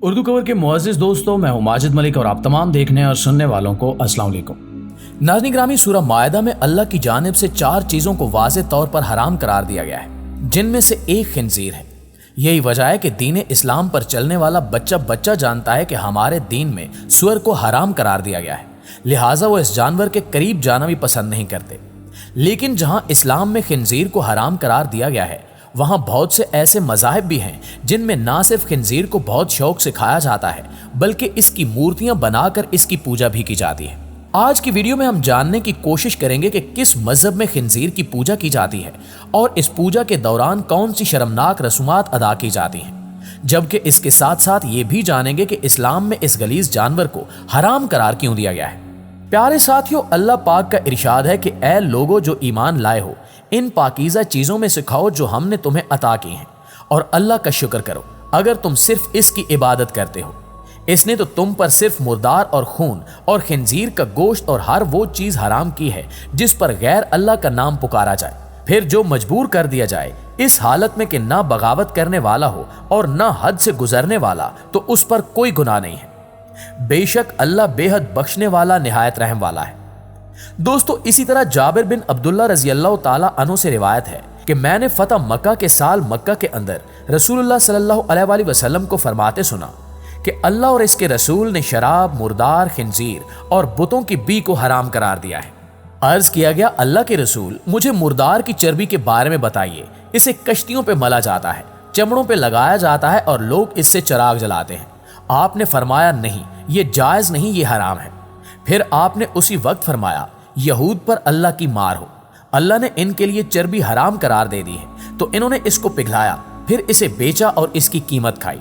Urdu cover के मुअज़्ज़िज़ दोस्तों, मैं हूं माजिद मलिक और आप तमाम देखने और सुनने वालों को अस्सलाम वालेकुम। नाज़रीन ग्रामी, सूरह मायदा में अल्लाह की जानिब से 4 चीज़ों को वाज़ेह तौर पर हराम करार दिया गया है, जिनमें से एक खिंजीर है। यही वजह है कि दीन इस्लाम पर चलने वाला बच्चा जानता है कि हमारे दीन में सुअर को हराम करार दिया गया है, लिहाजा वो इस जानवर के करीब जाना भी पसंद नहीं करते। लेकिन जहाँ इस्लाम में खिंजीर को हराम करार दिया गया है, वहाँ बहुत से ऐसे मज़ाहिब भी हैं जिनमें ना सिर्फ खिंजीर को बहुत शौक से खाया जाता है, बल्कि इसकी मूर्तियां बनाकर इसकी पूजा भी की जाती है। आज की वीडियो में हम जानने की कोशिश करेंगे कि किस मजहब में खिंजीर की पूजा की जाती है और इस पूजा के दौरान कौन सी शर्मनाक रसूमात अदा की जाती हैं। जबकि इसके साथ साथ ये भी जानेंगे कि इस्लाम में इस गलीज जानवर को हराम करार क्यों दिया गया है। प्यारे साथियों, अल्लाह पाक का इरशाद है कि ऐ लोगो जो ईमान लाए हो, इन पाकीज़ा चीज़ों में से खाओ जो हमने तुम्हें अता की हैं, और अल्लाह का शुक्र करो अगर तुम सिर्फ इसकी इबादत करते हो। इसने तो तुम पर सिर्फ मुर्दार और खून और खिंजीर का गोश्त और हर वो चीज़ हराम की है जिस पर गैर अल्लाह का नाम पुकारा जाए। फिर जो मजबूर कर दिया जाए इस हालत में कि ना बगावत करने वाला हो और ना हद से गुजरने वाला, तो उस पर कोई गुनाह नहीं है। बेशक अल्लाह बेहद बख्शने वाला, निहायत रहम वाला है। दोस्तों, इसी तरह जाबिर बिन अब्दुल्ला रजी अल्लाह ताला अन्हु से रिवायत है कि मैंने फतह मक्का के साल मक्का के अंदर रसूलुल्लाह सल्लल्लाहु अलैहि वसल्लम को फरमाते सुना कि अल्लाह और इसके रसूल ने शराब, मुर्दार, खिंजीर और बुतों की बी को हराम करार दिया है। अर्ज किया गया, अल्लाह के रसूल, मुझे मुर्दार की चर्बी के बारे में बताइए। इसे कश्तियों पे मला जाता है, चमड़ों पे लगाया जाता है और लोग इससे चराग जलाते हैं। आपने फरमाया, नहीं, ये जायज नहीं, ये हराम है। फिर आपने उसी वक्त फरमाया, यहूद पर अल्लाह की मार हो, अल्लाह ने इनके लिए चर्बी हराम करार दे दी है। तो इन्होंने इसको पिघलाया, फिर इसे बेचा और इसकी कीमत खाई।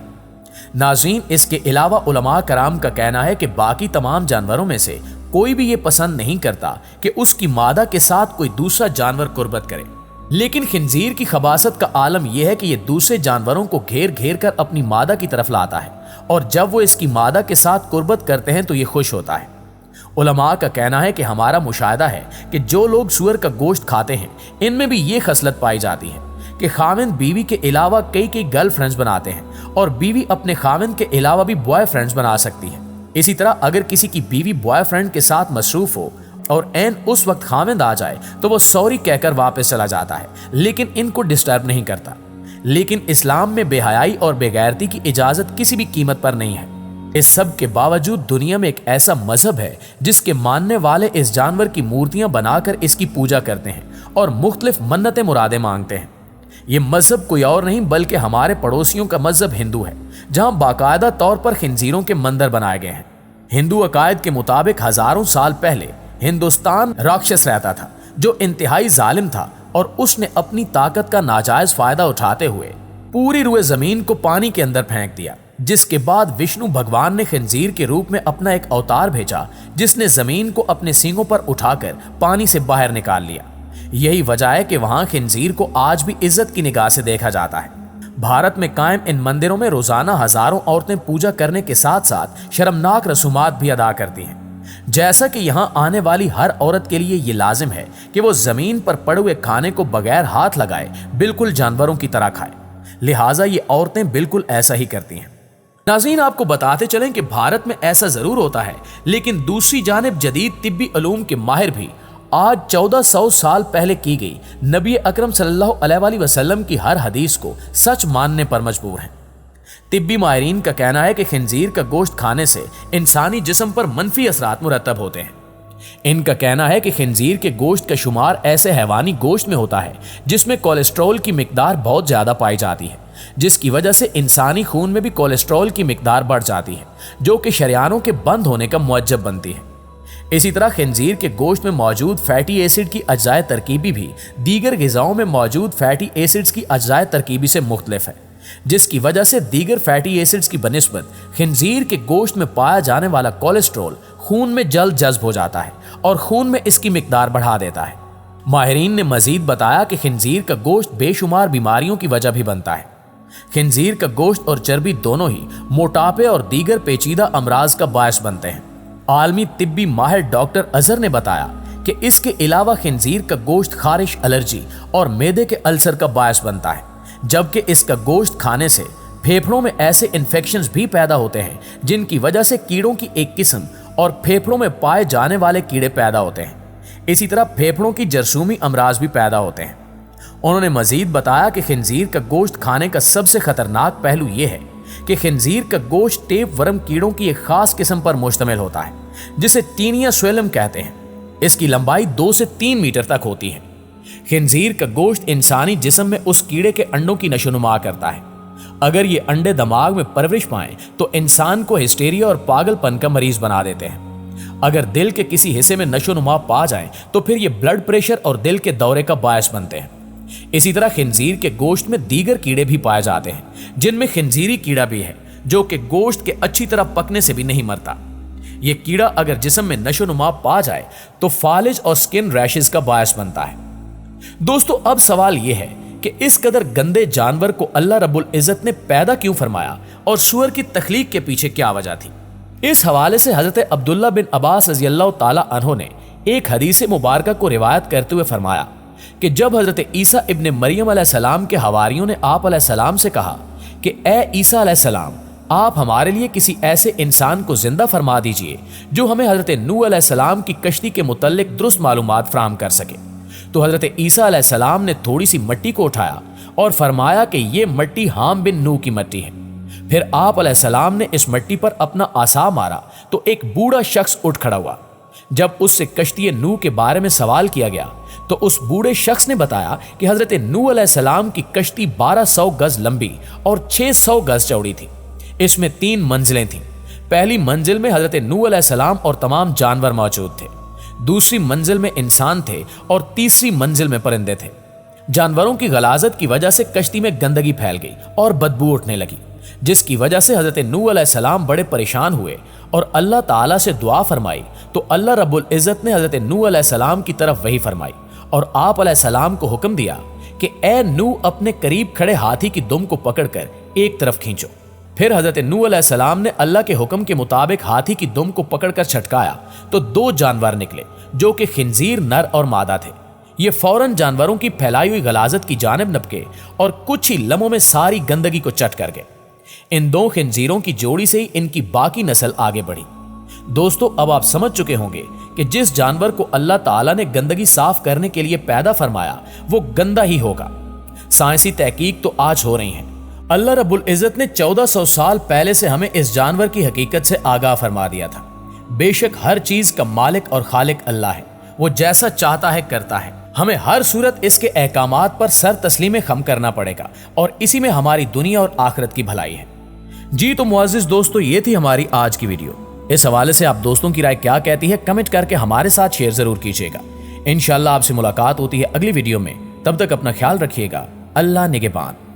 नाज़रीन, इसके अलावा उलमा कराम का कहना है कि बाकी तमाम जानवरों में से कोई भी ये पसंद नहीं करता कि उसकी मादा के साथ कोई दूसरा जानवर कुर्बत करे। लेकिन खिंजीर की खबासत का आलम यह है कि ये दूसरे जानवरों को घेर घेर कर अपनी मादा की तरफ लाता है, और जब वो इसकी मादा के साथ कुर्बत करते हैं तो ये खुश होता है। उलमा का कहना है कि हमारा मुशाहिदा है कि जो लोग सूअर का गोश्त खाते हैं, इनमें भी ये खसलत पाई जाती है कि खाविंद बीवी के अलावा कई गर्लफ्रेंड्स बनाते हैं, और बीवी अपने खाविंद के अलावा भी बॉयफ्रेंड्स बना सकती है। इसी तरह अगर किसी की बीवी बॉयफ्रेंड के साथ मसरूफ हो और एन उस वक्त खाविंद आ जाए तो वो सॉरी कहकर वापस चला जाता है, लेकिन इनको डिस्टर्ब नहीं करता। लेकिन इस्लाम में बेहयाई और बेगैरती की इजाजत किसी भी कीमत पर नहीं है। इस सब के बावजूद दुनिया में एक ऐसा मजहब है जिसके मानने वाले इस जानवर की मूर्तियां बनाकर इसकी पूजा करते हैं और मुख्तलिफ मन्नतें मुरादें मांगते हैं। ये मजहब कोई और नहीं बल्कि हमारे पड़ोसियों का मजहब हिंदू है, जहां बाकायदा तौर पर खिंजीरों के मंदिर बनाए गए हैं। हिंदू अकायद के मुताबिक हजारों साल पहले हिंदुस्तान राक्षस रहता था जो इंतहाई जालिम था, और उसने अपनी ताकत का नाजायज फायदा उठाते हुए पूरी रुए जमीन को पानी के अंदर फेंक दिया, जिसके बाद विष्णु भगवान ने खिंजीर के रूप में अपना एक अवतार भेजा जिसने जमीन को अपने सींगों पर उठाकर पानी से बाहर निकाल लिया। यही वजह है कि वहां खिंजीर को आज भी इज्जत की निगाह से देखा जाता है। भारत में कायम इन मंदिरों में रोजाना हजारों औरतें पूजा करने के साथ साथ शर्मनाक रसूमात भी अदा करती हैं। जैसा कि यहाँ आने वाली हर औरत के लिए ये लाजिम है कि वो जमीन पर पड़े हुए खाने को बगैर हाथ लगाए बिल्कुल जानवरों की तरह खाए, लिहाजा ये औरतें बिल्कुल ऐसा ही करती हैं। नाज़रीन, आपको बताते चलें कि भारत में ऐसा जरूर होता है, लेकिन दूसरी जानिब जदीद तिब्बी उलूम के माहिर भी आज 1400 साल पहले की गई नबी अकरम सल्लल्लाहु अलैहि वसल्लम की हर हदीस को सच मानने पर मजबूर हैं। तिब्बी माहिरीन का कहना है कि खिंजीर का गोश्त खाने से इंसानी जिस्म पर मनफी असरात मुरतब होते हैं। इनका कहना है कि खिंजीर के गोश्त का शुमार ऐसे हैवानी गोश्त में होता है जिसमें कोलेस्ट्रॉल की मिकदार बहुत ज्यादा पाई जाती है, जिसकी वजह से इंसानी खून में भी कोलेस्ट्रॉल की मिकदार बढ़ जाती है, जो कि शरियानों के बंद होने का मुअज्जब बनती है। इसी तरह खिंजीर के गोश्त में मौजूद फैटी एसिड की अज्जाए तरकीबी भी दीगर ग़िज़ाओं में मौजूद फैटी एसिड्स की अज्जाए तरकीबी से मुख्तलिफ है, जिसकी वजह से दीगर फैटी एसिड्स की बनिस्बत खिंजीर के गोश्त में पाया जाने वाला कोलेस्ट्रॉल खून में जल्द जज्ब हो जाता है और खून में इसकी मिकदार बढ़ा देता है। माहिरीन ने मजीद बताया कि खिंजीर का गोश्त बेशुमार बीमारियों की वजह भी बनता है। खिंजीर का गोश्त और चर्बी दोनों ही मोटापे और दीगर पेचीदा अमराज का बायस बनते हैं। आलमी तिब्बी माहिर डॉक्टर अजहर ने बताया कि इसके अलावा खिंजीर का गोश्त खारिश, एलर्जी और मैदे के अल्सर का बायस बनता है, जबकि इसका गोश्त खाने से फेफड़ों में ऐसे इन्फेक्शंस भी पैदा होते हैं जिनकी वजह से कीड़ों की एक किस्म और फेफड़ों में पाए जाने वाले कीड़े पैदा होते हैं। इसी तरह फेफड़ों की जरसूमी अमराज भी पैदा होते हैं। उन्होंने मजीद बताया कि खिंजीर का गोश्त खाने का सबसे खतरनाक पहलू यह है कि खिंजीर का गोश्त टेप वर्म कीड़ों की एक खास किस्म पर मुश्तमिल होता है जिसे टीनिया स्वेलम कहते हैं। इसकी लंबाई 2 से 3 मीटर तक होती है। खिंजीर का गोश्त इंसानी जिस्म में उस कीड़े के अंडों की नशोनुमा करता है। अगर ये अंडे दिमाग में परवरिश पाएं तो इंसान को हिस्टेरिया और पागलपन का मरीज बना देते हैं। अगर दिल के किसी हिस्से में नशोनुमा पा जाए तो फिर ये ब्लड प्रेशर और दिल के दौरे का बायस बनते हैं। इसी तरह खिंजीर के गोश्त में दीगर कीड़े भी पाए जाते हैं जिनमें खिंजीरी कीड़ा भी है जो कि गोश्त के अच्छी तरह पकने से भी नहीं मरता। ये कीड़ा अगर जिस्म में नशोनुमा पा जाए तो फालिज और स्किन रैशेस का बायस बनता है। दोस्तों, अब सवाल यह है कि इस कदर गंदे जानवर को अल्लाह रब्बुल इज्जत ने पैदा क्यों फरमाया और सूअर की तख्लीक के पीछे क्या वजह थी। इस हवाले से हजरत अब्दुल्ला बिन अब्बास रज़ियल्लाहु ताला अन्हु ने एक हदीस मुबारक को रिवायत करते हुए फरमाया कि जब हजरत ईसा इब्ने मरियम अलैहिस्सलाम के हवारियों ने आप अलैहिस्सलाम से कहा कि ए ईसा अलैहिस्सलाम, आप हमारे लिए किसी ऐसे इंसान को जिंदा फरमा दीजिए जो हमें हजरत नूह अलैहिस्सलाम की कश्ती के मुतल्लिक दुरुस्त मालूमात फराहम कर सके, तो हजरत ईसा अलैहिस्सलाम ने थोड़ी सी मिट्टी को उठाया और फरमाया कि ये मिट्टी हाम बिन नूह की मिट्टी है। फिर आप अलैहिस्सलाम ने इस मिट्टी पर अपना आसा मारा तो एक बूढ़ा शख्स उठ खड़ा हुआ। जब उससे कश्ती नूह के बारे में सवाल किया गया तो उस बूढ़े शख्स ने बताया कि हजरत नूह अलैहिस्सलाम की कश्ती 1200 गज लंबी और 600 गज चौड़ी थी। इसमें 3 मंजिलें थीं। पहली मंजिल में हजरत नूह अलैहिस्सलाम और तमाम जानवर मौजूद थे, दूसरी मंजिल में इंसान थे और तीसरी मंजिल में परिंदे थे। जानवरों की गलाजत की वजह से कश्ती में गंदगी फैल गई और बदबू उठने लगी, जिसकी वजह से हजरत नूह अलैहिस्सलाम बड़े परेशान हुए और अल्लाह ताला से दुआ फरमाई। तो अल्लाह रब्बुल इज्जत ने हजरत नूह अलैहिस्सलाम की तरफ वही फरमाई और आप अलैहिस्सलाम को हुक्म दिया कि ए नूह, अपने करीब खड़े हाथी की दुम को पकड़कर एक तरफ खींचो। फिर हजरत नूह अलैहिस्सलाम ने अल्लाह के हुक्म के मुताबिक हाथी की दुम को पकड़कर छटकाया तो 2 जानवर निकले जो कि खिंजीर नर और मादा थे। ये फौरन जानवरों की फैलाई हुई गलाजत की जानिब नपके और कुछ ही लम्हों में सारी गंदगी को चट कर गए। इन 2 खिंजीरों की जोड़ी से ही इनकी बाकी नस्ल आगे बढ़ी। दोस्तों, अब आप समझ चुके होंगे कि जिस जानवर को अल्लाह ताला ने गंदगी साफ करने के लिए पैदा फरमाया वो गंदा ही होगा। साइंसी तहकीक तो आज हो रही है। अल्लाह रब्बुल इज्जत ने 1400 साल पहले से हमें इस जानवर की हकीकत से आगाह फरमा दिया था। बेशक हर चीज का मालिक और खालिक अल्लाह है, वो जैसा चाहता है करता है। हमें हर सूरत इसके अहकामात पर सर तस्लीम खम करना पड़ेगा और इसी में हमारी दुनिया और आखिरत की भलाई है। जी तो मुअज़्ज़िज़ दोस्तों, ये थी हमारी आज की वीडियो। इस हवाले से आप दोस्तों की राय क्या कहती है कमेंट करके हमारे साथ शेयर जरूर कीजिएगा। इंशाअल्लाह आपसे मुलाकात होती है अगली वीडियो में। तब तक अपना ख्याल रखिएगा। अल्लाह निगहबान।